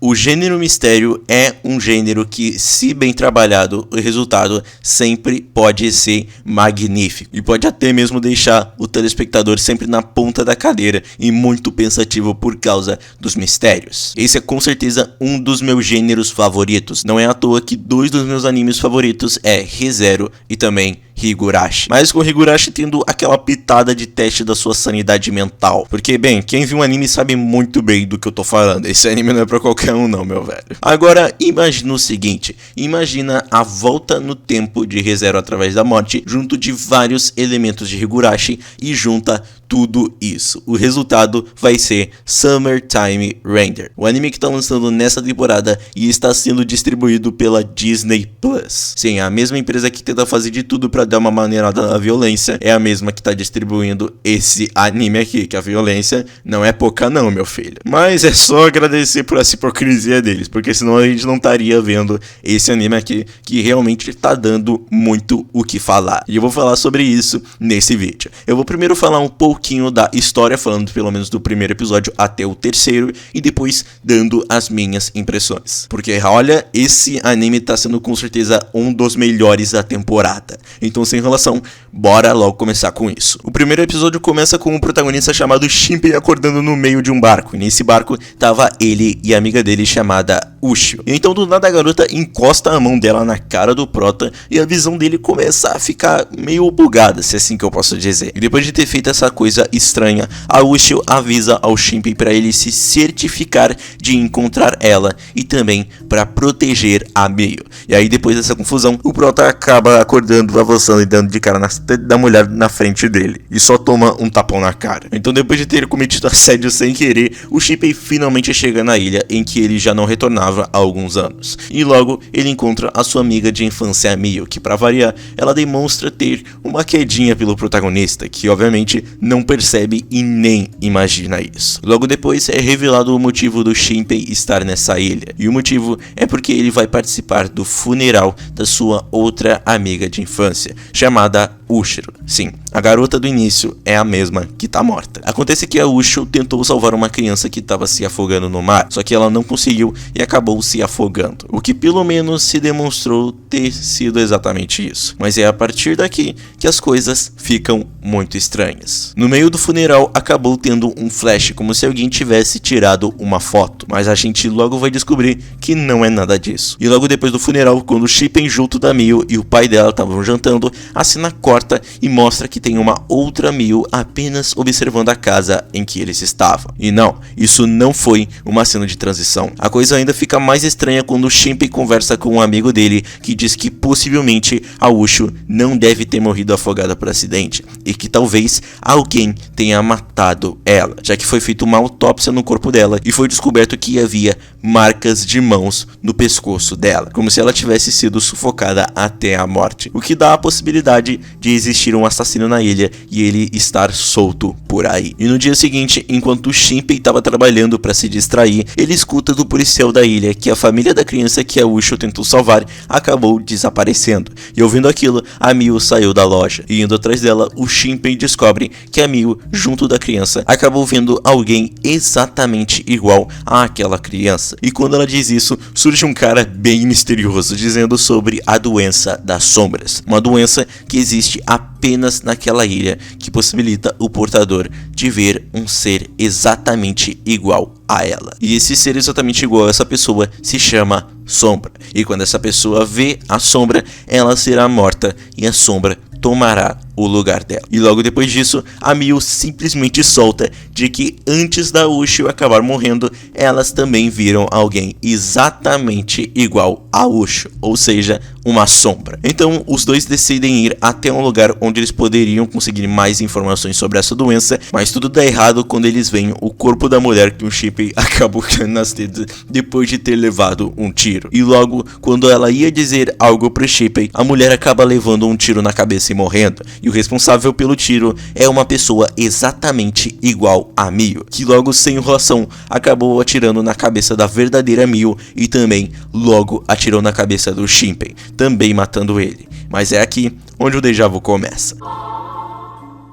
O gênero mistério é um gênero que, se bem trabalhado, o resultado sempre pode ser magnífico. E pode até mesmo deixar o telespectador sempre na ponta da cadeira e muito pensativo por causa dos mistérios. Esse é com certeza um dos meus gêneros favoritos. Não é à toa que 2 dos meus animes favoritos é Re:Zero e também Higurashi. Mas com Higurashi tendo aquela pitada de teste da sua sanidade mental. Porque, bem, quem viu o anime sabe muito bem do que eu tô falando. Esse anime não é pra qualquer um não, meu velho. Agora, imagina o seguinte. Imagina a volta no tempo de Re:Zero através da morte, junto de vários elementos de Higurashi e junta tudo isso. O resultado vai ser Summertime Render, o anime que está lançando nessa temporada e está sendo distribuído pela Disney Plus. Sim, a mesma empresa que tenta fazer de tudo para dar uma maneirada na violência é a mesma que está distribuindo esse anime aqui, que a violência não é pouca não, meu filho. Mas é só agradecer por essa hipocrisia deles, porque senão a gente não estaria vendo esse anime aqui, que realmente está dando muito o que falar. E eu vou falar sobre isso nesse vídeo. Eu vou primeiro falar um pouquinho da história, falando pelo menos do primeiro episódio até o terceiro, e depois dando as minhas impressões. Porque olha, esse anime tá sendo com certeza um dos melhores da temporada. Então, sem enrolação, bora logo começar com isso. O primeiro episódio começa com um protagonista chamado Shinpei acordando no meio de um barco. E nesse barco tava ele e a amiga dele chamada Ushio. E então do nada a garota encosta a mão dela na cara do prota e a visão dele começa a ficar meio bugada, se é assim que eu posso dizer. E depois de ter feito essa coisa estranha, a Ushio avisa ao Shinpei para ele se certificar de encontrar ela e também para proteger a Miyu. E aí depois dessa confusão, o prota acaba acordando, avançando e dando de cara da mulher na frente dele e só toma um tapão na cara. Então depois de ter cometido assédio sem querer, o Shinpei finalmente chega na ilha em que ele já não retornava há alguns anos. E logo ele encontra a sua amiga de infância, a Miyu, que para variar, ela demonstra ter uma quedinha pelo protagonista, que obviamente não percebe e nem imagina isso. Logo depois é revelado o motivo do Shinpei estar nessa ilha, e o motivo é porque ele vai participar do funeral da sua outra amiga de infância, chamada Ushio. Sim, a garota do início é a mesma que tá morta. Acontece que a Ushio tentou salvar uma criança que estava se afogando no mar, só que ela não conseguiu e acabou se afogando, o que pelo menos se demonstrou ter sido exatamente isso. Mas é a partir daqui que as coisas ficam muito estranhas. No meio do funeral acabou tendo um flash, como se alguém tivesse tirado uma foto, mas a gente logo vai descobrir que não é nada disso. E logo depois do funeral, quando o Shinpei junto da Miyu e o pai dela estavam jantando, a cena corta e mostra que tem uma outra Miyu apenas observando a casa em que eles estavam. E não, isso não foi uma cena de transição. A coisa ainda fica mais estranha quando o Shinpei conversa com um amigo dele que diz que possivelmente a Ushio não deve ter morrido afogada por acidente e que talvez alguém tenha matado ela, já que foi feita uma autópsia no corpo dela e foi descoberto que havia marcas de mãos no pescoço dela, como se ela tivesse sido sufocada até a morte, o que dá a possibilidade de existir um assassino na ilha e ele estar solto por aí. E no dia seguinte, enquanto o Shinpei estava trabalhando para se distrair, ele escuta do policial da ilha que a família da criança que a Ushio tentou salvar acabou desaparecendo. E ouvindo aquilo, a Miyu saiu da loja e indo atrás dela, o Shinpei descobre que a Miyu, junto da criança, acabou vendo alguém exatamente igual àquela criança. E quando ela diz isso, surge um cara bem misterioso dizendo sobre a doença das sombras, uma doença que existe apenas naquela ilha, que possibilita o portador de ver um ser exatamente igual a ela. E esse ser exatamente igual a essa pessoa se chama Sombra. E quando essa pessoa vê a sombra, ela será morta e a sombra tomará o lugar dela. E logo depois disso, a Miyu simplesmente solta de que antes da Ushio acabar morrendo, elas também viram alguém exatamente igual a Ushio, ou seja, uma sombra. Então os dois decidem ir até um lugar onde eles poderiam conseguir mais informações sobre essa doença, mas tudo dá errado quando eles veem o corpo da mulher que o Shinpei acabou caindo nas tetas depois de ter levado um tiro. E logo, quando ela ia dizer algo pro Shinpei, a mulher acaba levando um tiro na cabeça e morrendo. E o responsável pelo tiro é uma pessoa exatamente igual a Miyu, que logo sem enrolação acabou atirando na cabeça da verdadeira Miyu e também logo atirou na cabeça do Shinpei, também matando ele. Mas é aqui onde o déjà vu começa.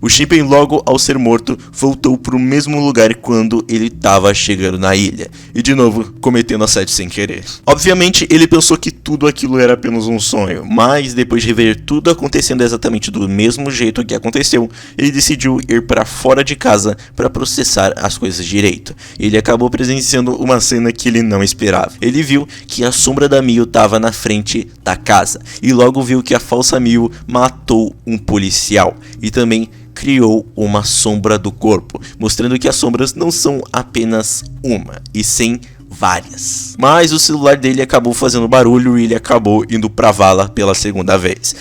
O Shippen, logo ao ser morto, voltou pro mesmo lugar quando ele tava chegando na ilha, e de novo cometendo assédio sem querer. Obviamente ele pensou que tudo aquilo era apenas um sonho, mas depois de ver tudo acontecendo exatamente do mesmo jeito que aconteceu, ele decidiu ir para fora de casa para processar as coisas direito. Ele acabou presenciando uma cena que ele não esperava. Ele viu que a sombra da Mio estava na frente da casa e logo viu que a falsa Mio matou um policial e também criou uma sombra do corpo, mostrando que as sombras não são apenas uma, e sim várias. Mas o celular dele acabou fazendo barulho e ele acabou indo pra vala pela segunda vez.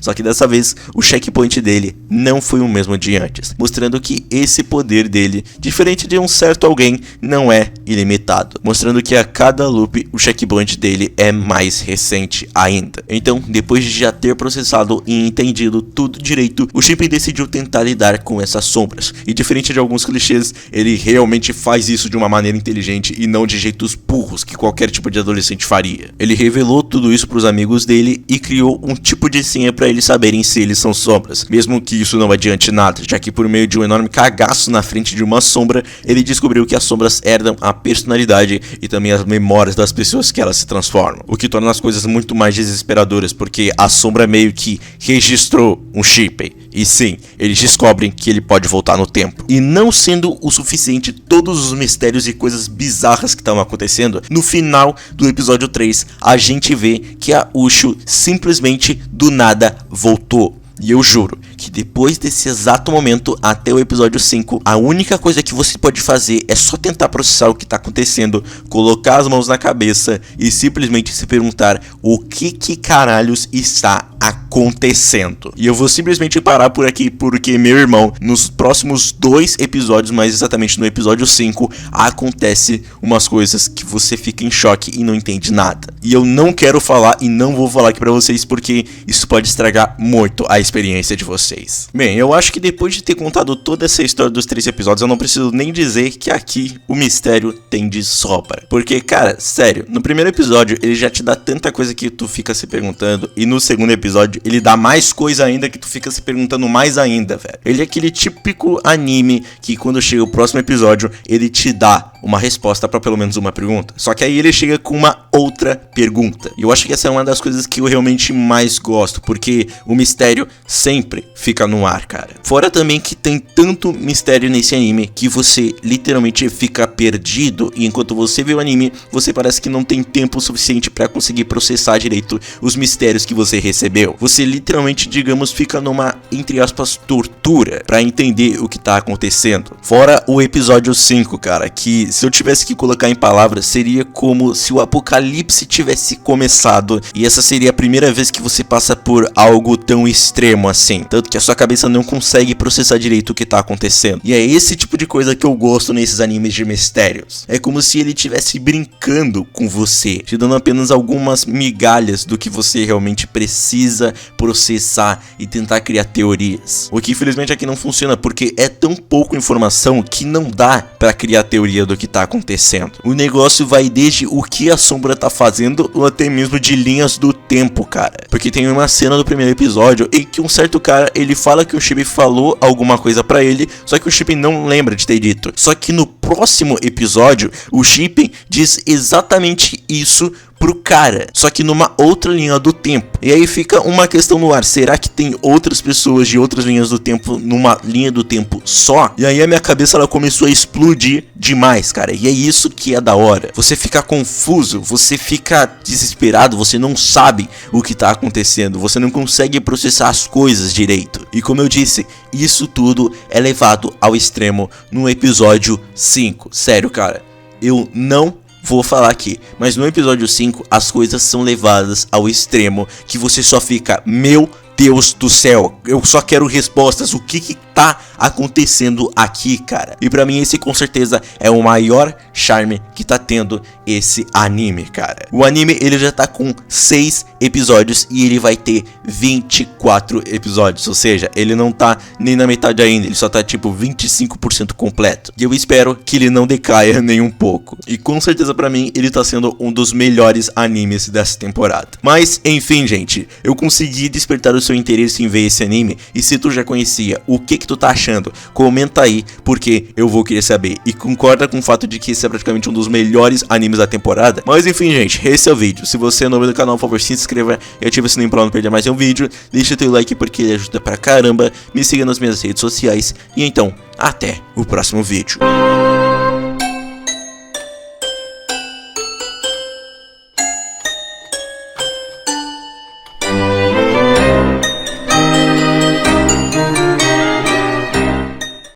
Só que dessa vez o checkpoint dele não foi o mesmo de antes, mostrando que esse poder dele, diferente de um certo alguém, não é ilimitado, mostrando que a cada loop o checkpoint dele é mais recente ainda. Então, depois de já ter processado e entendido tudo direito, o Shippen decidiu tentar lidar com essas sombras, e diferente de alguns clichês, ele realmente faz isso de uma maneira inteligente e não de jeitos burros que qualquer tipo de adolescente faria. Ele revelou tudo isso para os amigos dele e criou um tipo de senha para eles saberem se eles são sombras, mesmo que isso não adiante nada, já que por meio de um enorme cagaço na frente de uma sombra, ele descobriu que as sombras herdam a personalidade e também as memórias das pessoas que elas se transformam, o que torna as coisas muito mais desesperadoras, porque a sombra meio que registrou um Shippen, e sim, eles descobrem que ele pode voltar no tempo. E não sendo o suficiente todos os mistérios e coisas bizarras que estavam acontecendo, no final do episódio 3, a gente vê que a Ushu simplesmente do nada voltou. E eu juro que depois desse exato momento até o episódio 5, a única coisa que você pode fazer é só tentar processar o que está acontecendo, colocar as mãos na cabeça e simplesmente se perguntar o que caralhos está acontecendo. E eu vou simplesmente parar por aqui porque, meu irmão, nos próximos 2 episódios, mais exatamente no episódio 5, acontece umas coisas que você fica em choque e não entende nada. E eu não quero falar e não vou falar aqui pra vocês porque isso pode estragar muito a experiência de vocês. Bem, eu acho que depois de ter contado toda essa história dos 3 episódios, eu não preciso nem dizer que aqui o mistério tem de sobra. Porque, cara, sério, no primeiro episódio ele já te dá tanta coisa que tu fica se perguntando, e no segundo episódio ele dá mais coisa ainda que tu fica se perguntando mais ainda, velho. Ele é aquele típico anime que quando chega o próximo episódio, ele te dá uma resposta pra pelo menos uma pergunta. Só que aí ele chega com uma outra pergunta. E eu acho que essa é uma das coisas que eu realmente mais gosto, porque o mistério sempre fica no ar, cara. Fora também que tem tanto mistério nesse anime que você literalmente fica perdido, e enquanto você vê o anime, você parece que não tem tempo suficiente pra conseguir processar direito os mistérios que você recebeu. Você literalmente, digamos, fica numa, entre aspas, tortura pra entender o que tá acontecendo. Fora o episódio 5, cara, que se eu tivesse que colocar em palavras, seria como se o apocalipse tivesse começado, e essa seria a primeira vez que você passa por algo tão extremo assim, tanto que a sua cabeça não consegue processar direito o que tá acontecendo. E é esse tipo de coisa que eu gosto nesses animes de mistérios. É como se ele estivesse brincando com você, te dando apenas algumas migalhas do que você realmente precisa processar e tentar criar teorias. O que infelizmente aqui não funciona, porque é tão pouca informação que não dá pra criar teoria do que tá acontecendo. O negócio vai desde o que a sombra tá fazendo, ou até mesmo de linhas do tempo, cara. Porque tem uma cena do primeiro episódio em que um certo cara, ele fala que o Shippen falou alguma coisa pra ele, só que o Shippen não lembra de ter dito. Só que no próximo episódio, o Shippen diz exatamente isso pro cara, só que numa outra linha do tempo. E aí fica uma questão no ar: será que tem outras pessoas de outras linhas do tempo numa linha do tempo só? E aí a minha cabeça, ela começou a explodir demais, cara. E é isso que é da hora. Você fica confuso, você fica desesperado, você não sabe o que tá acontecendo, você não consegue processar as coisas direito. E como eu disse, isso tudo é levado ao extremo no episódio 5. Sério, cara, eu não vou falar aqui, mas no episódio 5 as coisas são levadas ao extremo que você só fica, meu Deus do céu, eu só quero respostas, o que tá acontecendo aqui, cara. E pra mim esse com certeza é o maior charme que tá tendo esse anime, cara. O anime ele já tá com 6 episódios e ele vai ter 24 episódios, ou seja, ele não tá nem na metade ainda, ele só tá tipo 25% completo. E eu espero que ele não decaia nem um pouco. E com certeza pra mim ele tá sendo um dos melhores animes dessa temporada. Mas enfim, gente, eu consegui despertar o seu interesse em ver esse anime. E se tu já conhecia, o que tu tá achando? Comenta aí, porque eu vou querer saber. E concorda com o fato de que esse é praticamente um dos melhores animes da temporada? Mas enfim, gente, esse é o vídeo. Se você é novo no canal, por favor, se inscreva e ative o sininho pra não perder mais um vídeo. Deixa teu like porque ele ajuda pra caramba. Me siga nas minhas redes sociais. E então, até o próximo vídeo.